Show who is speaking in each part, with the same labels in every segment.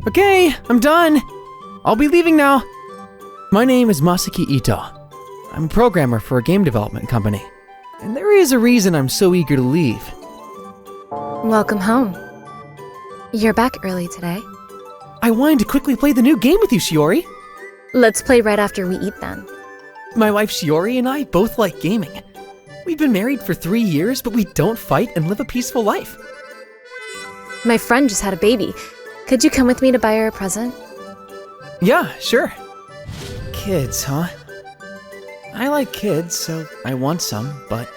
Speaker 1: Okay, I'm done. I'll be leaving now. My name is Masaki Ito. I'm a programmer for a game development company. And there is a reason I'm so eager to leave.
Speaker 2: Welcome home. You're back early today.
Speaker 1: I wanted to quickly play the new game with you, Shiori.
Speaker 2: Let's play right after we eat then.
Speaker 1: My wife Shiori and I both like gaming. We've been married for 3 years, but we don't fight and live a peaceful life.
Speaker 2: My friend just had a baby. Could you come with me to buy her a present?
Speaker 1: Yeah, sure. Kids, huh? I like kids, so I want some, but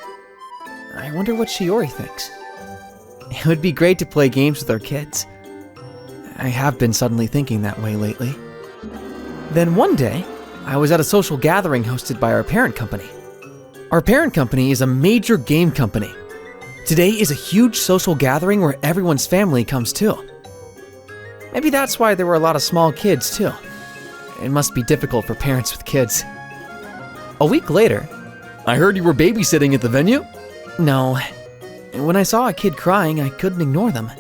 Speaker 1: I wonder what Shiori thinks. It would be great to play games with our kids. I have been suddenly thinking that way lately. Then one day, I was at a social gathering hosted by our parent company. Our parent company is a major game company. Today is a huge social gathering where everyone's family comes too. Maybe that's why there were a lot of small kids too. It must be difficult for parents with kids. A week later, I heard you were babysitting at the venue? No. When I saw a kid crying, I couldn't ignore them.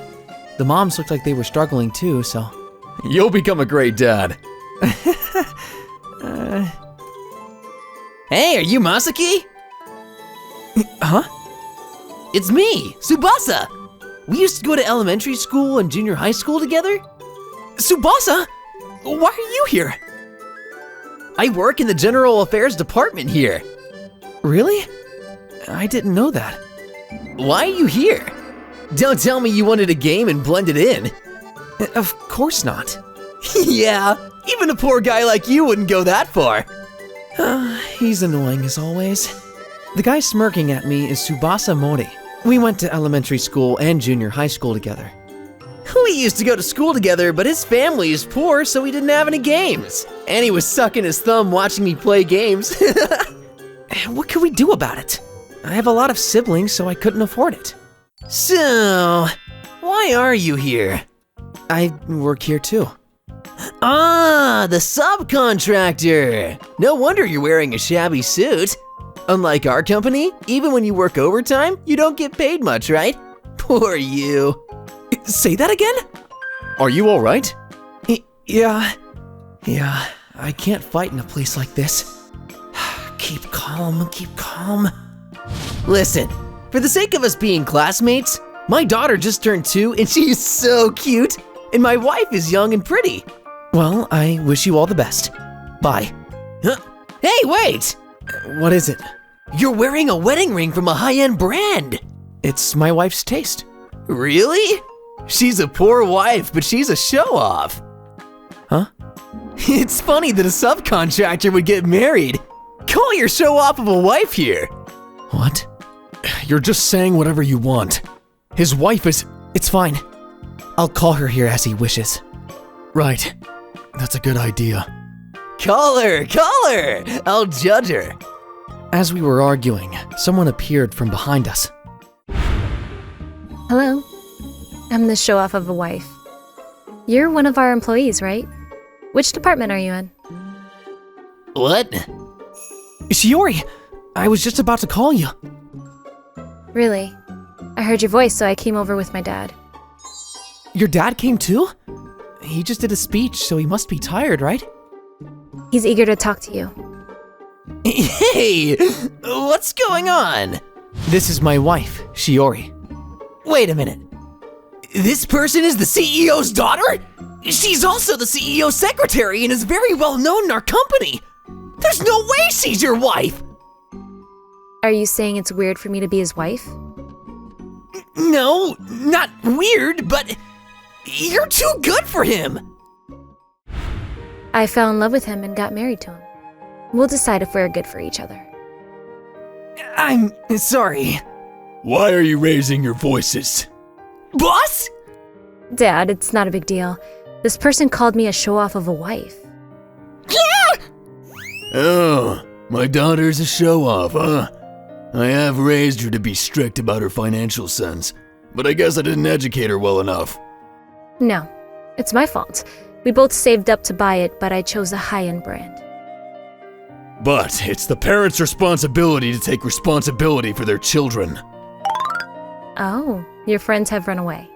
Speaker 1: The moms looked like they were struggling too, so... You'll become a great dad. Hey, are you Masaki? Huh? It's me, Tsubasa! We used to go to elementary school and junior high school together? Tsubasa? Why are you here? I work in the General Affairs department here. Really? I didn't know that. Why are you here? Don't tell me you wanted a game and blended in. Of course not. Yeah, even a poor guy like you wouldn't go that far. He's annoying as always. The guy smirking at me is Tsubasa Mori. We went to elementary school and junior high school together. We used to go to school together, but his family is poor, so he didn't have any games. And he was sucking his thumb watching me play games. What could we do about it? I have a lot of siblings, so I couldn't afford it. So, why are you here? I work here too. Ah, the subcontractor! No wonder you're wearing a shabby suit. Unlike our company, even when you work overtime, you don't get paid much, right? Poor you. Say that again? Are you all right? Yeah, I can't fight in a place like this. Keep calm, keep calm. Listen, for the sake of us being classmates, my daughter just turned 2 and she's so cute, and my wife is young and pretty. Well, I wish you all the best. Bye. Huh? Hey, wait! What is it? You're wearing a wedding ring from a high-end brand. It's my wife's taste. Really? She's a poor wife, but she's a show-off. Huh? It's funny that a subcontractor would get married. Call your show-off of a wife here. What? You're just saying whatever you want. His wife is... It's fine. I'll call her here as he wishes. Right. That's a good idea. Call her! I'll judge her. As we were arguing, someone appeared from behind us.
Speaker 2: Hello. I'm the show-off of a wife. You're one of our employees, right? Which department are you in?
Speaker 1: What? Shiori, I was just about to call you.
Speaker 2: Really? I heard your voice, so I came over with my dad.
Speaker 1: Your dad came too? He just did a speech, so he must be tired, right?
Speaker 2: He's eager to talk to you.
Speaker 1: Hey! What's going on? This is my wife, Shiori. Wait a minute. This person is the CEO's daughter? She's also the CEO's secretary and is very well known in our company. There's no way she's your wife!
Speaker 2: Are you saying it's weird for me to be his wife?
Speaker 1: No, not weird, but you're too good for him!
Speaker 2: I fell in love with him and got married to him. We'll decide if we're good for each other.
Speaker 1: I'm sorry.
Speaker 3: Why are you raising your voices?
Speaker 1: Boss?
Speaker 2: Dad, it's not a big deal. This person called me a show-off of a wife.
Speaker 3: Oh, my daughter's a show-off, huh? I have raised her to be strict about her financial sense, but I guess I didn't educate her well enough.
Speaker 2: No, it's my fault. We both saved up to buy it, but I chose a high-end brand.
Speaker 3: But it's the parents' responsibility to take responsibility for their children.
Speaker 2: Oh, your friends have run away.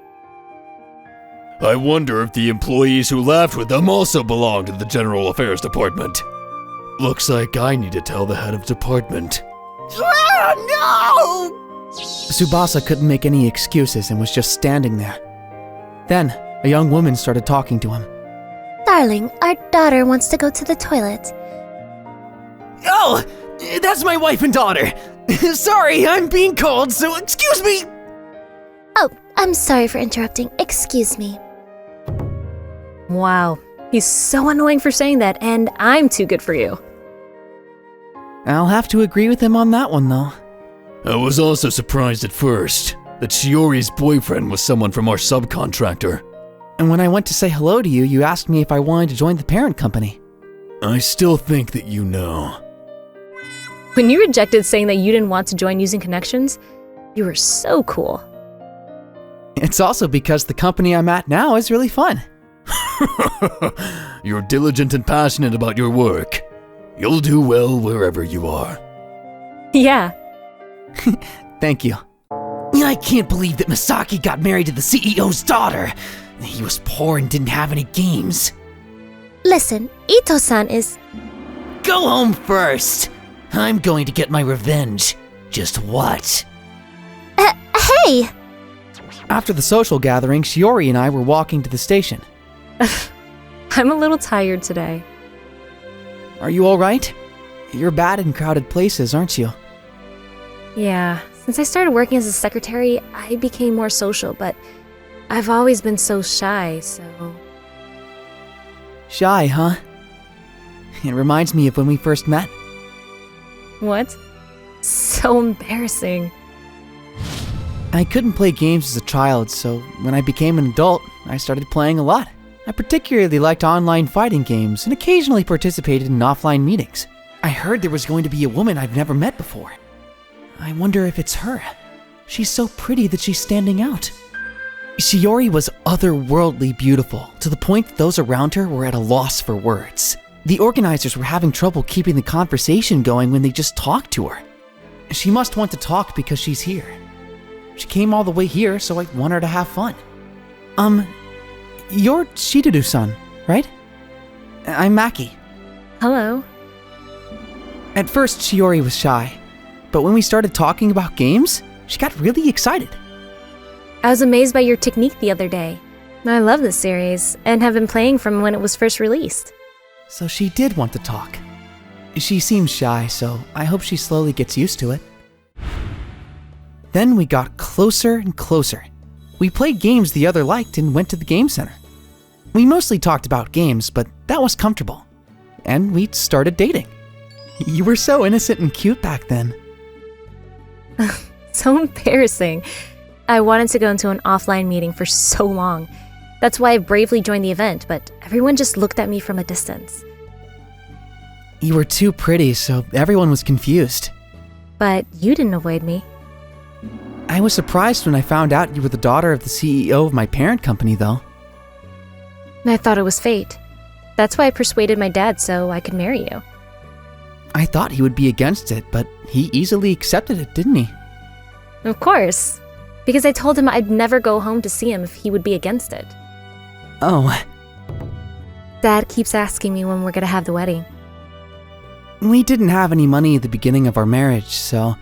Speaker 3: I wonder if the employees who laughed with them also belong to the General Affairs Department. Looks like I need to tell the head of department.
Speaker 1: No!
Speaker 4: Tsubasa couldn't make any excuses and was just standing there. Then, a young woman started talking to him.
Speaker 5: Darling, our daughter wants to go to the toilet.
Speaker 1: Oh, that's my wife and daughter. Sorry, I'm being called, so excuse me.
Speaker 5: Oh, I'm sorry for interrupting. Excuse me.
Speaker 2: Wow, he's so annoying for saying that, and I'm too good for you.
Speaker 4: I'll have to agree with him on that one, though.
Speaker 3: I was also surprised at first that Shiori's boyfriend was someone from our subcontractor.
Speaker 4: And when I went to say hello to you, you asked me if I wanted to join the parent company.
Speaker 3: I still think that you know.
Speaker 2: When you rejected saying that you didn't want to join using connections, you were so cool.
Speaker 4: It's also because the company I'm at now is really fun.
Speaker 3: You're diligent and passionate about your work. You'll do well wherever you are.
Speaker 2: Yeah.
Speaker 4: Thank you.
Speaker 1: I can't believe that Misaki got married to the CEO's daughter. He was poor and didn't have any games.
Speaker 5: Listen, Ito-san is...
Speaker 1: Go home first. I'm going to get my revenge. Just what?
Speaker 5: Hey!
Speaker 4: After the social gathering, Shiori and I were walking to the station.
Speaker 2: I'm a little tired today.
Speaker 4: Are you alright? You're bad in crowded places, aren't you?
Speaker 2: Yeah, since I started working as a secretary, I became more social, but I've always been so shy, so...
Speaker 4: Shy, huh? It reminds me of when we first met.
Speaker 2: What? So embarrassing.
Speaker 4: I couldn't play games as a child, so when I became an adult, I started playing a lot. I particularly liked online fighting games and occasionally participated in offline meetings. I heard there was going to be a woman I've never met before. I wonder if it's her. She's so pretty that she's standing out. Shiori was otherworldly beautiful, to the point that those around her were at a loss for words. The organizers were having trouble keeping the conversation going when they just talked to her. She must want to talk because she's here. She came all the way here, so I want her to have fun. You're Shiduru-san, right? I'm Maki.
Speaker 2: Hello.
Speaker 4: At first, Shiori was shy, but when we started talking about games, she got really excited.
Speaker 2: I was amazed by your technique the other day. I love this series, and have been playing from when it was first released.
Speaker 4: So she did want to talk. She seems shy, so I hope she slowly gets used to it. Then we got closer and closer. We played games the other liked and went to the game center. We mostly talked about games, but that was comfortable. And we started dating. You were so innocent and cute back then.
Speaker 2: So embarrassing. I wanted to go into an offline meeting for so long. That's why I bravely joined the event, but everyone just looked at me from a distance.
Speaker 4: You were too pretty, so everyone was confused.
Speaker 2: But you didn't avoid me.
Speaker 4: I was surprised when I found out you were the daughter of the CEO of my parent company, though.
Speaker 2: I thought it was fate. That's why I persuaded my dad so I could marry you.
Speaker 4: I thought he would be against it, but he easily accepted it, didn't he?
Speaker 2: Of course. Because I told him I'd never go home to see him if he would be against it.
Speaker 4: Oh,
Speaker 2: Dad keeps asking me when we're gonna have the wedding.
Speaker 4: we didn't have any money at the beginning of our marriage, so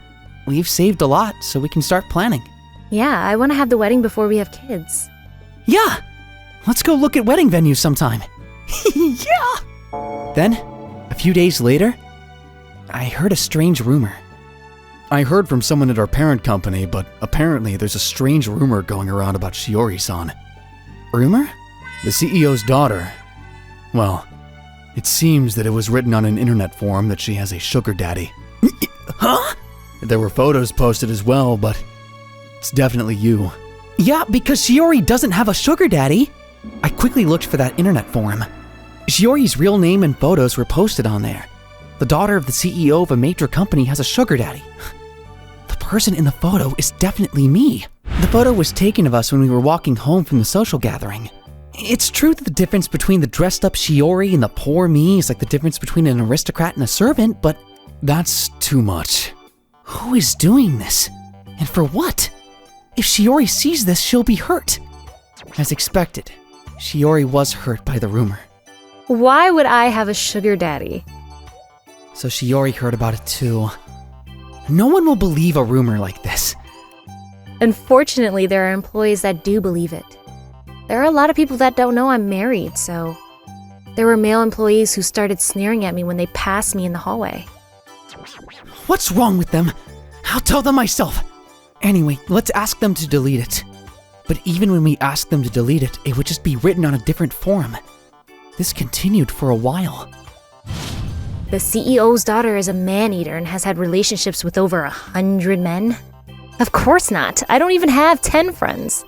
Speaker 4: we've saved a lot so we can start planning.
Speaker 2: Yeah, I want to have the wedding before we have kids.
Speaker 4: Yeah! Let's go look at wedding venues sometime. Yeah! Then, a few days later, I heard a strange rumor.
Speaker 3: I heard from someone at our parent company, but apparently there's a strange rumor going around about Shiori-san.
Speaker 4: Rumor?
Speaker 3: The CEO's daughter. Well, it seems that it was written on an internet forum that she has a sugar daddy.
Speaker 4: Huh?
Speaker 3: There were photos posted as well, but it's definitely you.
Speaker 4: Yeah, because Shiori doesn't have a sugar daddy. I quickly looked for that internet forum. Shiori's real name and photos were posted on there. The daughter of the CEO of a major company has a sugar daddy. The person in the photo is definitely me. The photo was taken of us when we were walking home from the social gathering. It's true that the difference between the dressed up Shiori and the poor me is like the difference between an aristocrat and a servant, but
Speaker 3: That's too much.
Speaker 4: who is doing this? And for what? If Shiori sees this, she'll be hurt. As expected, Shiori was hurt by the rumor.
Speaker 2: Why would I have a sugar daddy?
Speaker 4: So Shiori heard about it too. No one will believe a rumor like this.
Speaker 2: Unfortunately, there are employees that do believe it. There are a lot of people that don't know I'm married, so... There were male employees who started sneering at me when they passed me in the hallway.
Speaker 4: What's wrong with them? I'll tell them myself. Anyway, let's ask them to delete it. But even when we asked them to delete it, it would just be written on a different forum. This continued for a while.
Speaker 2: The CEO's daughter is a man-eater and has had relationships with over 100 men? Of course not. I don't even have 10 friends.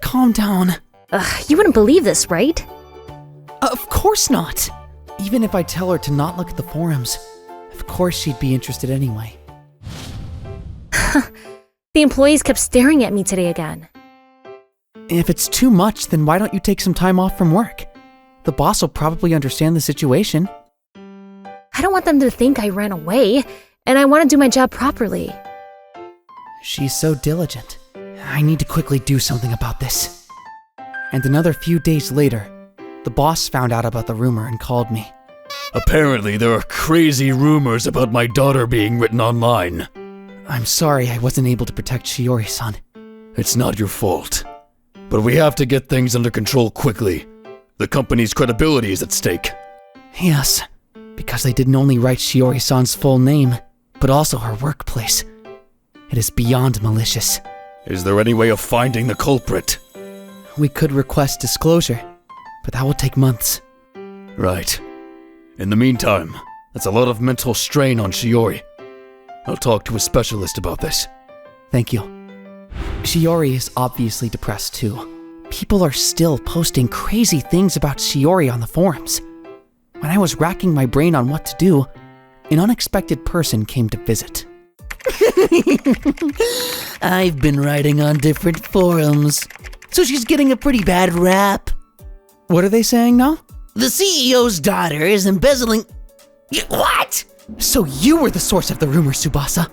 Speaker 4: Calm down.
Speaker 2: You wouldn't believe this, right?
Speaker 4: Of course not. Even if I tell her to not look at the forums, of course she'd be interested anyway.
Speaker 2: The employees kept staring at me today again.
Speaker 4: If it's too much, then why don't you take some time off from work? The boss will probably understand the situation.
Speaker 2: I don't want them to think I ran away, and I want to do my job properly.
Speaker 4: She's so diligent. I need to quickly do something about this. And another few days later, the boss found out about the rumor and called me.
Speaker 3: Apparently, there are crazy rumors about my daughter being written online.
Speaker 4: I'm sorry I wasn't able to protect Shiori-san.
Speaker 3: It's not your fault. But we have to get things under control quickly. The company's credibility is at stake.
Speaker 4: Yes, because they didn't only write Shiori-san's full name, but also her workplace. It is beyond malicious.
Speaker 3: Is there any way of finding the culprit?
Speaker 4: We could request disclosure, but that will take months.
Speaker 3: Right. In the meantime, that's a lot of mental strain on Shiori. I'll talk to a specialist about this.
Speaker 4: Thank you. Shiori is obviously depressed too. People are still posting crazy things about Shiori on the forums. When I was racking my brain on what to do, an unexpected person came to visit.
Speaker 1: I've been writing on different forums, so she's getting a pretty bad rap.
Speaker 4: What are they saying now?
Speaker 1: The CEO's daughter is embezzling... What?
Speaker 4: So you were the source of the rumor, Tsubasa.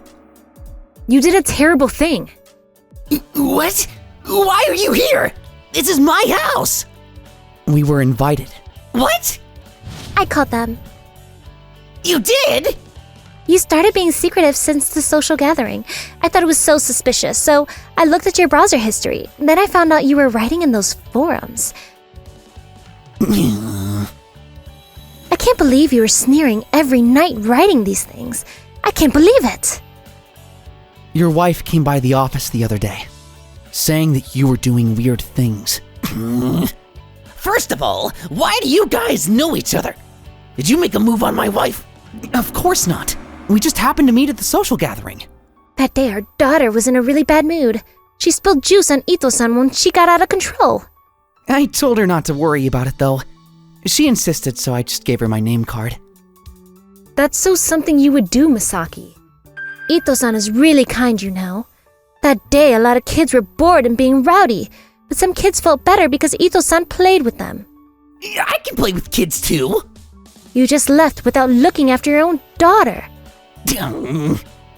Speaker 2: You did a terrible thing.
Speaker 1: What? Why are you here? This is my house!
Speaker 4: We were invited.
Speaker 1: What?
Speaker 5: I called them.
Speaker 1: You did?
Speaker 5: You started being secretive since the social gathering. I thought it was so suspicious, so I looked at your browser history. Then I found out you were writing in those forums. I can't believe you were sneering every night writing these things. I can't believe it.
Speaker 4: Your wife came by the office the other day, saying that you were doing weird things.
Speaker 1: First of all, why do you guys know each other? Did you make a move on my wife?
Speaker 4: Of course not. We just happened to meet at the social gathering.
Speaker 5: That day, our daughter was in a really bad mood. She spilled juice on Ito-san when she got out of control.
Speaker 4: I told her not to worry about it, though. She insisted, so I just gave her my name card.
Speaker 2: That's so something you would do, Misaki.
Speaker 5: Ito-san is really kind, you know. That day, a lot of kids were bored and being rowdy, but some kids felt better because Ito-san played with them.
Speaker 1: I can play with kids too.
Speaker 5: You just left without looking after your own daughter.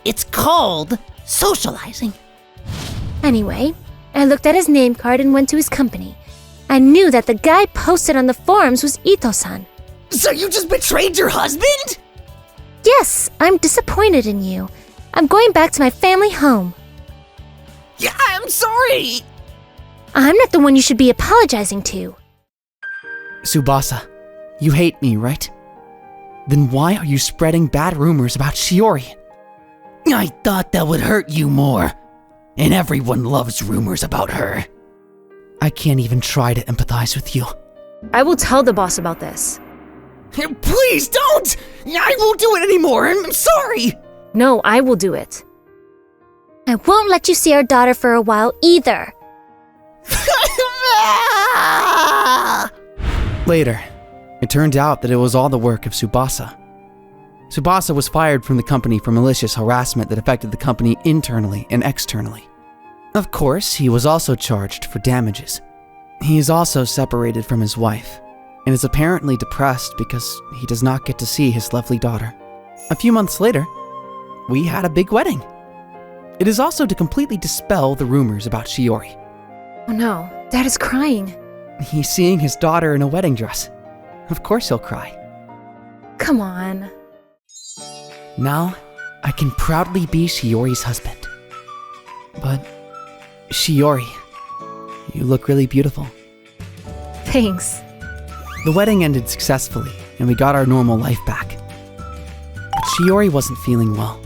Speaker 1: It's called socializing.
Speaker 5: Anyway, I looked at his name card and went to his company. I knew that the guy posted on the forums was Ito-san.
Speaker 1: So you just betrayed your husband?
Speaker 5: Yes, I'm disappointed in you. I'm going back to my family home.
Speaker 1: Yeah, I'm sorry.
Speaker 5: I'm not the one you should be apologizing to.
Speaker 4: Tsubasa, you hate me, right? Then why are you spreading bad rumors about Shiori?
Speaker 1: I thought that would hurt you more. And everyone loves rumors about her.
Speaker 4: I can't even try to empathize with you.
Speaker 2: I will tell the boss about this.
Speaker 1: Please don't! I won't do it anymore. I'm sorry.
Speaker 2: No, I will do it.
Speaker 5: I won't let you see our daughter for a while either.
Speaker 4: Later, it turned out that it was all the work of Tsubasa. Tsubasa was fired from the company for malicious harassment that affected the company internally and externally. Of course, he was also charged for damages. He is also separated from his wife, and is apparently depressed because he does not get to see his lovely daughter. A few months later, we had a big wedding. It is also to completely dispel the rumors about Shiori.
Speaker 2: Oh no, Dad is crying.
Speaker 4: He's seeing his daughter in a wedding dress. Of course he'll cry.
Speaker 2: Come on.
Speaker 4: Now, I can proudly be Shiori's husband. But, Shiori, you look really beautiful.
Speaker 2: Thanks.
Speaker 4: The wedding ended successfully, and we got our normal life back. But Shiori wasn't feeling well.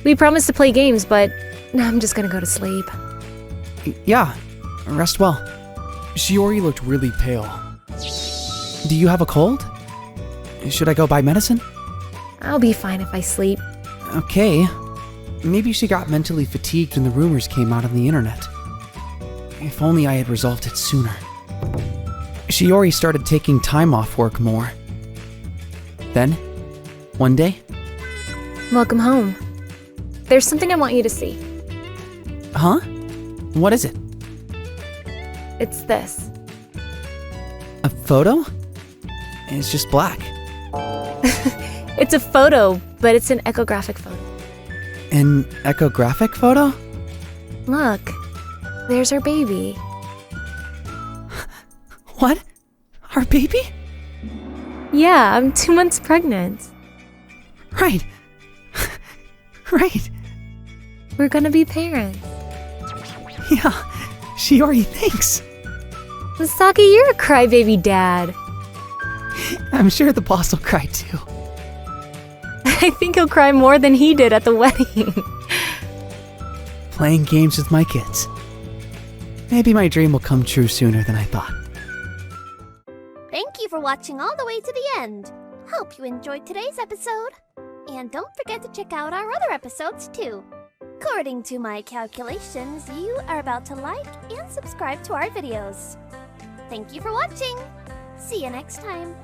Speaker 2: We promised to play games, but I'm just gonna go to sleep.
Speaker 4: Yeah, rest well. Shiori looked really pale. Do you have a cold? Should I go buy medicine?
Speaker 2: I'll be fine if I sleep.
Speaker 4: Okay. Maybe she got mentally fatigued when the rumors came out on the internet. If only I had resolved it sooner. Shiori started taking time off work more. Then, one day...
Speaker 2: Welcome home. There's something I want you to see.
Speaker 4: Huh? What is it?
Speaker 2: It's this.
Speaker 4: A photo? It's just black.
Speaker 2: It's a photo, but it's an echographic photo.
Speaker 4: An echographic photo?
Speaker 2: Look, there's our baby.
Speaker 4: What? Our baby?
Speaker 2: Yeah, I'm 2 months pregnant.
Speaker 4: Right. Right.
Speaker 2: We're gonna be parents.
Speaker 4: Yeah. Shiori, thanks.
Speaker 2: Misaki, you're a crybaby dad.
Speaker 4: I'm sure the boss will cry too.
Speaker 2: I think he'll cry more than he did at the wedding.
Speaker 4: Playing games with my kids. Maybe my dream will come true sooner than I thought.
Speaker 5: Thank you for watching all the way to the end. Hope you enjoyed today's episode. And don't forget to check out our other episodes too. According to my calculations, you are about to like and subscribe to our videos. Thank you for watching. See you next time.